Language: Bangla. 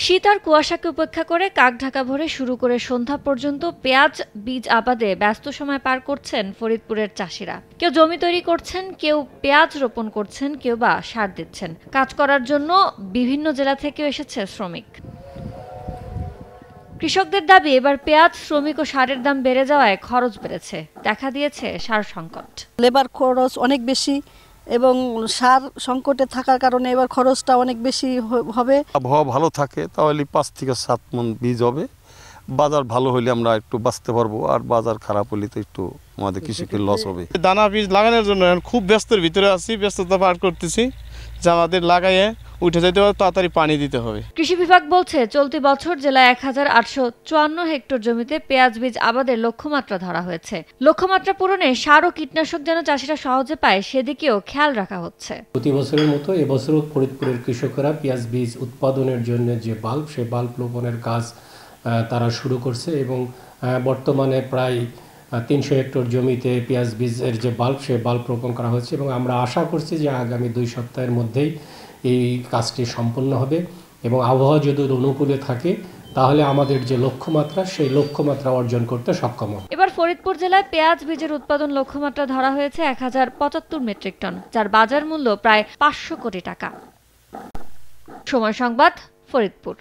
শীত আর কুয়াশাকে উপেক্ষা করে কাকঢাকা ভরে শুরু করে সন্ধ্যা পর্যন্ত পেঁয়াজ বীজ আবাদে ব্যস্ত সময় পার করছেন ফরিদপুরের চাষিরা। কেউ জমি তৈরি করছেন, কেউ পেঁয়াজ রোপণ করছেন, কেউ বা সার দিচ্ছেন। কাজ করার জন্য বিভিন্ন জেলা থেকেও এসেছে শ্রমিক। কৃষকদের দাবি, এবার পেঁয়াজ, শ্রমিক ও সারের দাম বেড়ে যাওয়ায় খরচ বেড়েছে, দেখা দিয়েছে সার সংকট। লেবার খরচ অনেক বেশি এবং সার সংকটে থাকার কারণে এবার খরচটা অনেক বেশি হবে। আবহাওয়া ভালো থাকে তাহলে 5 থেকে 7 মণ বীজ হবে। বাজার ভালো হলে আমরা একটু বাঁচতে পারবো, আর বাজার খারাপ হলে তো একটু আমাদের কৃষকের লস হবে। দানা বীজ লাগানোর জন্য খুব ব্যস্তের ভিতরে আছি, ব্যস্ততা পার করতেছি যে আমাদের লাগাইয়ে উঠে যেতে হবে, তাড়াতাড়ি পানি দিতে হবে। কৃষি বিভাগ বলছে, চলতি বছর জেলায় 1854 হেক্টর জমিতে পেঁয়াজ বীজ আবাদের লক্ষ্যমাত্রা ধরা হয়েছে। লক্ষ্যমাত্রা পূরণে সার ও কীটনাশক যেন চাষিরা সহজে পায় সেদিকেও খেয়াল রাখা হচ্ছে। প্রতি বছরের মতো এবছরও ফরিদপুরের কৃষকেরা পেঁয়াজ বীজ উৎপাদনের জন্য যে বাল্ব, সেই বাল্ব রোপণের কাজ তারা শুরু করছে এবং বর্তমানে প্রায় 300 হেক্টর জমিতে পেঁয়াজ বীজের যে বাল্ব, সেই বাল্ব রোপণ করা হচ্ছে এবং আমরা আশা করছি যে আগামী 2 সপ্তাহের মধ্যেই এই কাজটি সম্পন্ন হবে এবং আবহাওয়া যদি অনুকূলে থাকে তাহলে আমাদের যে লক্ষ্যমাত্রা, সেই লক্ষ্যমাত্রা অর্জন করতে সক্ষম হবে। এবার ফরিদপুর জেলায় পেঁয়াজ বীজের উৎপাদন লক্ষ্যমাত্রা ধরা হয়েছে 1075 মেট্রিক টন, যার বাজার মূল্য প্রায় 500 কোটি টাকা। সময় সংবাদ, ফরিদপুর।